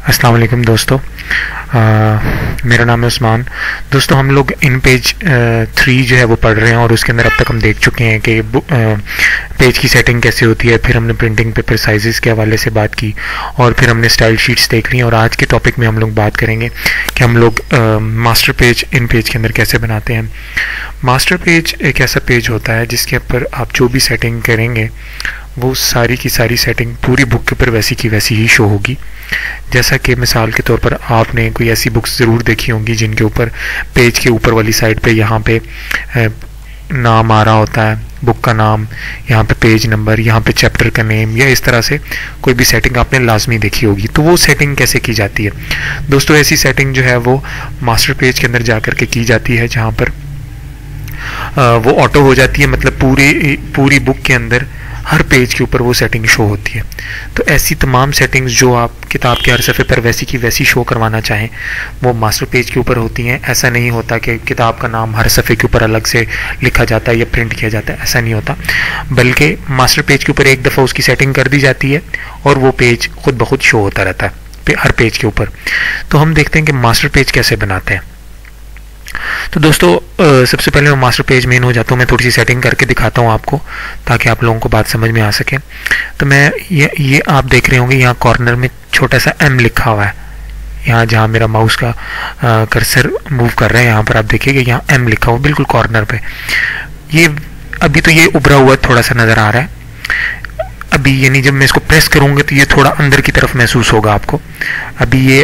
अस्सलाम वालेकुम दोस्तों। मेरा नाम है उस्मान। दोस्तों हम लोग इन पेज 3 जो है वो पढ़ रहे हैं और उसके अंदर अब तक हम देख चुके हैं कि पेज की सेटिंग कैसे होती है। फिर हमने प्रिंटिंग पेपर साइजेस के हवाले से बात की और फिर हमने स्टाइल शीट्स देख ली। और आज के टॉपिक में हम लोग बात करेंगे कि हम लोग मास्टर पेज इन पेज के अंदर कैसे बनाते हैं। मास्टर पेज एक ऐसा पेज होता है जिसके ऊपर आप जो भी सेटिंग करेंगे वो सारी की सारी सेटिंग पूरी बुक के ऊपर वैसी की वैसी ही शो होगी। जैसा कि मिसाल के तौर पर आपने कोई ऐसी बुक्स ज़रूर देखी होंगी जिनके ऊपर पेज के ऊपर वाली साइड पे यहाँ पे नाम आ रहा होता है, बुक का नाम, यहाँ पे पेज नंबर, यहाँ पे चैप्टर का नेम, या इस तरह से कोई भी सेटिंग आपने लाजमी देखी होगी। तो वो सेटिंग कैसे की जाती है दोस्तों? ऐसी सेटिंग जो है वो मास्टर पेज के अंदर जा कर के की जाती है जहाँ पर वो ऑटो हो जाती है, मतलब पूरी बुक के अंदर हर पेज के ऊपर वो सेटिंग शो होती है। तो ऐसी तमाम सेटिंग्स जो आप किताब के हर सफ़े पर वैसी की वैसी शो करवाना चाहें वो मास्टर पेज के ऊपर होती हैं। ऐसा नहीं होता कि किताब का नाम हर सफ़े के ऊपर अलग से लिखा जाता है या प्रिंट किया जाता है, ऐसा नहीं होता। बल्कि मास्टर पेज के ऊपर एक दफ़ा उसकी सेटिंग कर दी जाती है और वो पेज खुद ब खुद शो होता रहता है हर पेज के ऊपर। तो हम देखते हैं कि मास्टर पेज कैसे बनाते हैं। तो दोस्तों सबसे पहले मैं मास्टर पेज में इन हो जाता हूँ। मैं थोड़ी सी सेटिंग करके दिखाता हूँ आपको ताकि आप लोगों को बात समझ में आ सके। तो मैं ये आप देख रहे होंगे यहाँ कॉर्नर में छोटा सा M लिखा हुआ है। यहाँ जहाँ मेरा माउस का कर्सर मूव कर रहा है यहाँ पर आप देखिएगा यहाँ M लिखा हुआ बिल्कुल कॉर्नर पे। ये अभी तो ये उभरा हुआ थोड़ा सा नज़र आ रहा है अभी, यानी जब मैं इसको प्रेस करूंगा तो ये थोड़ा अंदर की तरफ महसूस होगा आपको। अभी ये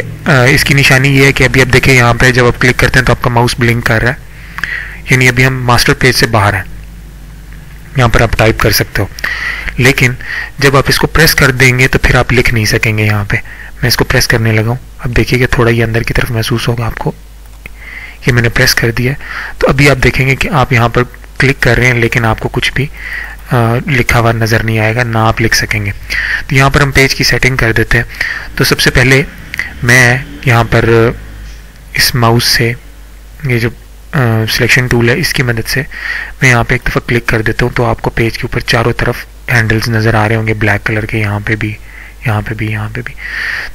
इसकी निशानी ये है कि अभी आप देखें यहाँ पे जब आप क्लिक करते हैं तो आपका माउस ब्लिंक कर रहा है, यानी अभी हम मास्टर पेज से बाहर हैं। यहाँ पर आप टाइप कर सकते हो, लेकिन जब आप इसको प्रेस कर देंगे तो फिर आप लिख नहीं सकेंगे। यहाँ पे मैं इसको प्रेस करने लगा हूँ, अब देखिएगा थोड़ा ये अंदर की तरफ महसूस होगा आपको। ये मैंने प्रेस कर दिया तो अभी आप देखेंगे कि आप यहाँ पर क्लिक कर रहे हैं लेकिन आपको कुछ भी लिखा हुआ नज़र नहीं आएगा, ना आप लिख सकेंगे। तो यहाँ पर हम पेज की सेटिंग कर देते हैं। तो सबसे पहले मैं यहाँ पर इस माउस से ये जो सिलेक्शन टूल है इसकी मदद से मैं यहाँ पे एक दफ़ा क्लिक कर देता हूँ तो आपको पेज के ऊपर चारों तरफ हैंडल्स नज़र आ रहे होंगे ब्लैक कलर के, यहाँ पे भी, यहाँ पे भी, यहाँ पे भी।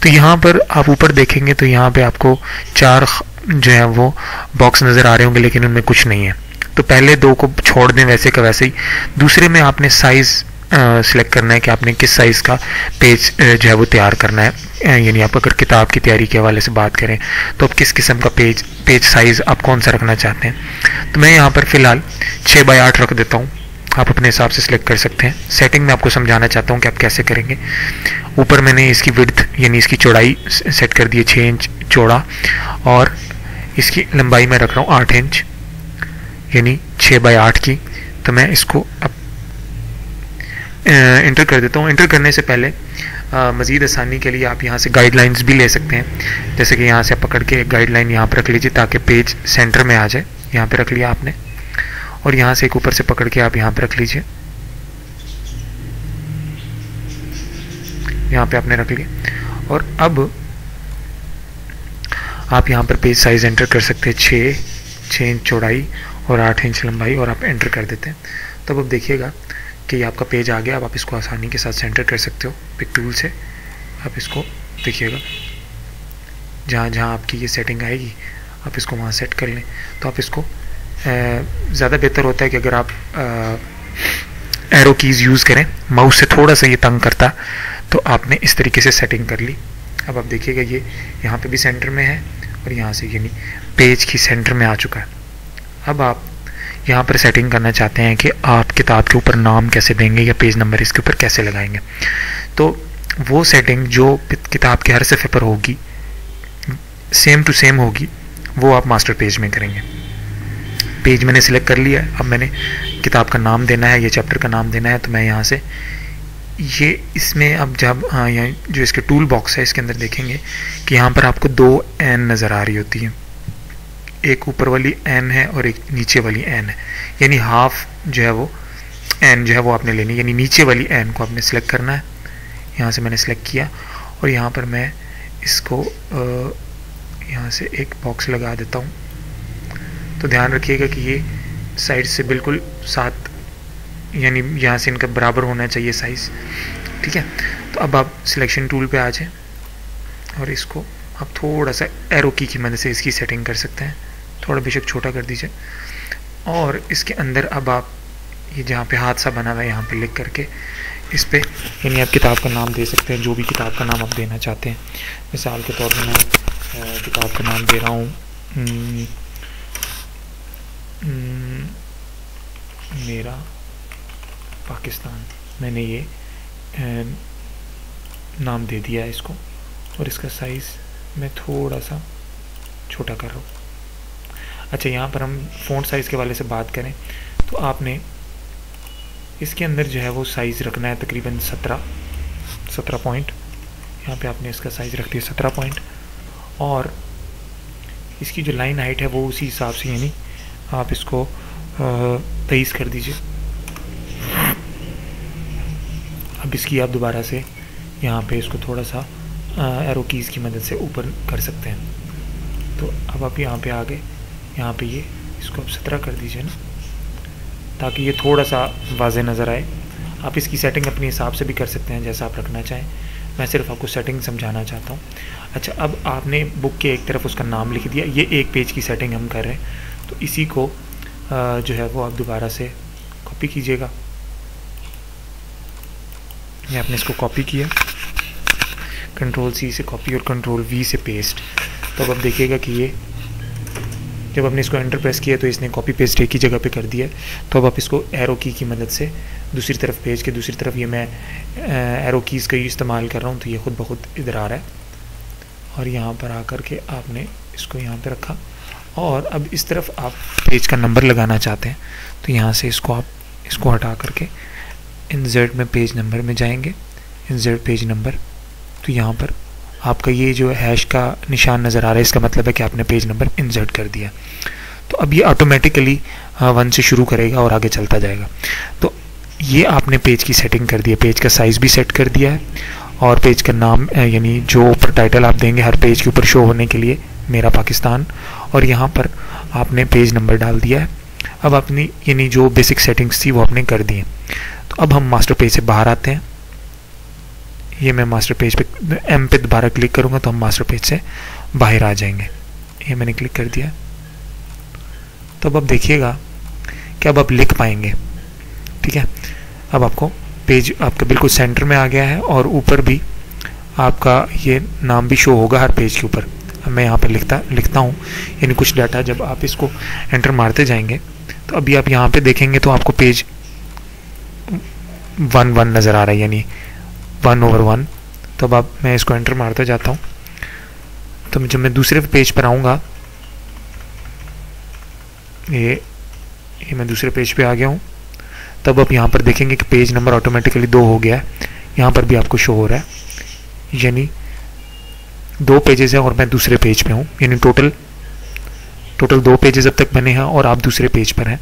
तो यहाँ पर आप ऊपर देखेंगे तो यहाँ पे आपको 4 जो है वो बॉक्स नज़र आ रहे होंगे लेकिन उनमें कुछ नहीं है। तो पहले 2 को छोड़ दें वैसे का वैसे ही। दूसरे में आपने साइज सिलेक्ट करना है कि आपने किस साइज़ का पेज जो है वो तैयार करना है। यानी आप अगर किताब की तैयारी के हवाले से बात करें तो आप किस किस्म का पेज साइज़ आप कौन सा रखना चाहते हैं। तो मैं यहाँ पर फ़िलहाल 6 बाय 8 रख देता हूँ, आप अपने हिसाब से सिलेक्ट कर सकते हैं। सेटिंग में आपको समझाना चाहता हूँ कि आप कैसे करेंगे। ऊपर मैंने इसकी विड्थ यानी इसकी चौड़ाई सेट कर दी है 6 इंच चौड़ा, और इसकी लंबाई में रख रहा हूँ 8 इंच यानी 6 बाय 8 की। तो मैं इसको अब इंटर कर देता हूँ। इंटर करने से पहले मज़ीद आसानी के लिए आप यहाँ से गाइडलाइंस भी ले सकते हैं। जैसे कि यहाँ से पकड़ के एक गाइडलाइन यहाँ पर रख लीजिए ताकि पेज सेंटर में आ जाए। यहाँ पे रख लिया आपने, और यहाँ से एक ऊपर से पकड़ के आप यहाँ पे रख लीजिए, यहाँ पे आपने रख लिया। और अब आप यहाँ पर पेज साइज एंटर कर सकते हैं 6 इंच चौड़ाई और 8 इंच लंबाई, और आप एंटर कर देते हैं। तब अब देखिएगा कि आपका पेज आ गया। अब आप इसको आसानी के साथ सेंटर कर सकते हो पिक टूल से। आप इसको देखिएगा जहाँ जहाँ आपकी ये सेटिंग आएगी आप इसको वहाँ सेट कर लें। तो आप इसको ज़्यादा बेहतर होता है कि अगर आप एरो कीज़ यूज़ करें। माउस से थोड़ा सा ये तंग करता, तो आपने इस तरीके से सेटिंग कर ली। अब आप देखिएगा ये यहाँ पे भी सेंटर में है और यहाँ से यानी पेज की सेंटर में आ चुका है। अब आप यहाँ पर सेटिंग करना चाहते हैं कि आप किताब के ऊपर नाम कैसे देंगे या पेज नंबर इसके ऊपर कैसे लगाएंगे। तो वो सेटिंग जो किताब के हर सफ़े पर होगी सेम टू सेम होगी, वो आप मास्टर पेज में करेंगे। पेज मैंने सिलेक्ट कर लिया है। अब मैंने किताब का नाम देना है या चैप्टर का नाम देना है, तो मैं यहाँ से ये इसमें अब जब यहाँ जो इसके टूल बॉक्स है इसके अंदर देखेंगे कि यहाँ पर आपको 2 N नज़र आ रही होती है। एक ऊपर वाली N है और एक नीचे वाली N है, यानी हाफ जो है वो N जो है वो आपने लेनी, यानी नीचे वाली N को आपने सेलेक्ट करना है। यहाँ से मैंने सेलेक्ट किया और यहाँ पर मैं इसको यहाँ से एक बॉक्स लगा देता हूँ। तो ध्यान रखिएगा कि ये साइड से बिल्कुल साथ, यानी यहाँ से इनका बराबर होना चाहिए साइज़, ठीक है। तो अब आप सिलेक्शन टूल पे आ जाएं और इसको आप थोड़ा सा एरो की मदद से इसकी सेटिंग कर सकते हैं, थोड़ा बेशक छोटा कर दीजिए। और इसके अंदर अब आप ये जहाँ पे हाथ सा बना हुआ है यहाँ पे लिख करके इस पे यानी आप किताब का नाम दे सकते हैं, जो भी किताब का नाम आप देना चाहते हैं। मिसाल के तौर पर मैं किताब का नाम दे रहा हूँ मेरा पाकिस्तान। मैंने ये नाम दे दिया है इसको, और इसका साइज़ मैं थोड़ा सा छोटा कर रहा हूँ। अच्छा, यहाँ पर हम फ़ॉन्ट साइज़ के वाले से बात करें तो आपने इसके अंदर जो है वो साइज़ रखना है तकरीबन 17 पॉइंट। यहाँ पे आपने इसका साइज़ रख दिया 17 पॉइंट, और इसकी जो लाइन हाइट है वो उसी हिसाब से यानी आप इसको 23 कर दीजिए। अब इसकी आप दोबारा से यहाँ पे इसको थोड़ा सा एरो कीज़ की मदद से ऊपर कर सकते हैं। तो अब आप यहाँ पे आ गए, यहाँ पे ये इसको आप 17 कर दीजिए ना, ताकि ये थोड़ा सा वाज़े नज़र आए। आप इसकी सेटिंग अपने हिसाब से भी कर सकते हैं जैसा आप रखना चाहें, मैं सिर्फ आपको सेटिंग समझाना चाहता हूँ। अच्छा, अब आपने बुक के एक तरफ उसका नाम लिख दिया, ये एक पेज की सेटिंग हम कर रहे हैं, तो इसी को जो है वो आप दोबारा से कॉपी कीजिएगा। ये आपने इसको कॉपी किया, कंट्रोल C से कॉपी और कंट्रोल V से पेस्ट। तो अब आप देखिएगा कि ये जब आपने इसको एंटर प्रेस किया तो इसने कॉपी पेस्ट एक ही जगह पे कर दिया। तो अब आप इसको एरो की मदद से दूसरी तरफ पेज के दूसरी तरफ, ये मैं एरो कीज़ का ही इस्तेमाल कर रहा हूँ तो ये खुद ब खुद इधर आ रहा है। और यहाँ पर आकर के आपने इसको यहाँ पे रखा, और अब इस तरफ आप पेज का नंबर लगाना चाहते हैं तो यहाँ से इसको आप इसको हटा करके इंसर्ट में पेज नंबर में जाएंगे, इंसर्ट पेज नंबर। तो यहाँ पर आपका ये जो हैश का निशान नज़र आ रहा है, इसका मतलब है कि आपने पेज नंबर इंसर्ट कर दिया। तो अब ये ऑटोमेटिकली 1 से शुरू करेगा और आगे चलता जाएगा। तो ये आपने पेज की सेटिंग कर दी है, पेज का साइज़ भी सेट कर दिया है, और पेज का नाम यानी जो ऊपर टाइटल आप देंगे हर पेज के ऊपर शो होने के लिए मेरा पाकिस्तान, और यहाँ पर आपने पेज नंबर डाल दिया है। अब अपनी यानी जो बेसिक सेटिंग्स थी वो आपने कर दी हैं। तो अब हम मास्टर पेज से बाहर आते हैं। ये मैं मास्टर पेज पे एम पे दोबारा क्लिक करूँगा तो हम मास्टर पेज से बाहर आ जाएंगे। ये मैंने क्लिक कर दिया। तो अब आप देखिएगा कि अब आप लिख पाएंगे, ठीक है। अब आपको पेज आपका बिल्कुल सेंटर में आ गया है, और ऊपर भी आपका ये नाम भी शो होगा हर पेज के ऊपर। अब मैं यहाँ पर लिखता हूँ, यानी कुछ डाटा जब आप इसको एंटर मारते जाएंगे तो अभी आप यहाँ पे देखेंगे तो आपको पेज 1 नज़र आ रहा है, यानी 1/1। तो अब मैं इसको एंटर मारते जाता हूँ, तो जब मैं दूसरे पेज पर आऊँगा, ये मैं दूसरे पेज पे आ गया हूँ, तब आप यहाँ पर देखेंगे कि पेज नंबर ऑटोमेटिकली 2 हो गया है। यहाँ पर भी आपको शो हो रहा है, यानी 2 पेजेस हैं और मैं दूसरे पेज पे हूँ, यानी टोटल 2 पेजेस अब तक बने हैं और आप दूसरे पेज पर हैं।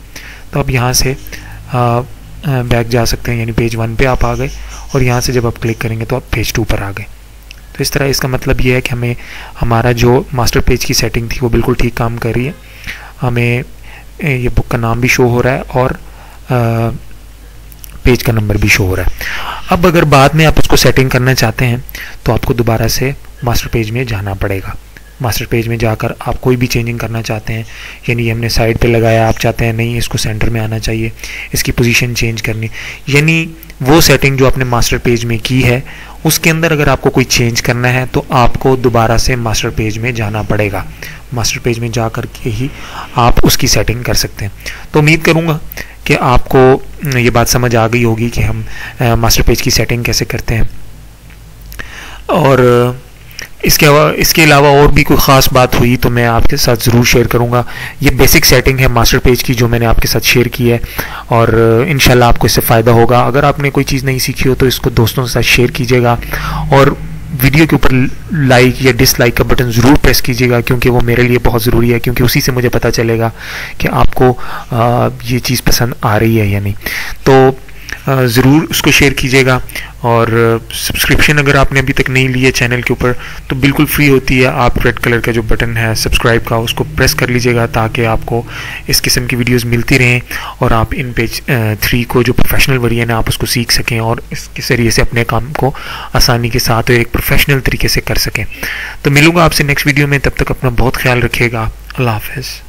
तो आप यहाँ से बैक जा सकते हैं, यानी पेज 1 पे आप आ गए, और यहाँ से जब आप क्लिक करेंगे तो आप पेज 2 पर आ गए। तो इस तरह इसका मतलब ये है कि हमें हमारा जो मास्टर पेज की सेटिंग थी वो बिल्कुल ठीक काम कर रही है। हमें ये बुक का नाम भी शो हो रहा है और पेज का नंबर भी शो हो रहा है। अब अगर बाद में आप उसको सेटिंग करना चाहते हैं तो आपको दोबारा से मास्टर पेज में जाना पड़ेगा। मास्टर पेज में जाकर आप कोई भी चेंजिंग करना चाहते हैं, यानी हमने साइड पे लगाया, आप चाहते हैं नहीं इसको सेंटर में आना चाहिए, इसकी पोजीशन चेंज करनी, यानी वो सेटिंग जो आपने मास्टर पेज में की है उसके अंदर अगर आपको कोई चेंज करना है तो आपको दोबारा से मास्टर पेज में जाना पड़ेगा। मास्टर पेज में जा कर के ही आप उसकी सेटिंग कर सकते हैं। तो उम्मीद करूँगा कि आपको ये बात समझ आ गई होगी कि हम मास्टर पेज की सेटिंग कैसे करते हैं। और इसके अलावा और भी कोई ख़ास बात हुई तो मैं आपके साथ ज़रूर शेयर करूँगा। ये बेसिक सेटिंग है मास्टर पेज की जो मैंने आपके साथ शेयर की है, और इंशाल्लाह आपको इससे फ़ायदा होगा। अगर आपने कोई चीज़ नहीं सीखी हो तो इसको दोस्तों के साथ शेयर कीजिएगा, और वीडियो के ऊपर लाइक या डिसलाइक का बटन ज़रूर प्रेस कीजिएगा, क्योंकि वो मेरे लिए बहुत ज़रूरी है, क्योंकि उसी से मुझे पता चलेगा कि आपको ये चीज़ पसंद आ रही है या नहीं। तो ज़रूर उसको शेयर कीजिएगा। और सब्सक्रिप्शन अगर आपने अभी तक नहीं ली है चैनल के ऊपर तो बिल्कुल फ्री होती है, आप रेड कलर का जो बटन है सब्सक्राइब का उसको प्रेस कर लीजिएगा ताकि आपको इस किस्म की वीडियोस मिलती रहें और आप इन पेज 3 को जो प्रोफेशनल वर्जन है आप उसको सीख सकें और इसके ज़रिए से अपने काम को आसानी के साथ एक प्रोफेशनल तरीके से कर सकें। तो मिलूंगा आपसे नेक्स्ट वीडियो में, तब तक अपना बहुत ख्याल रखिएगा। अल्लाह हाफ़िज़।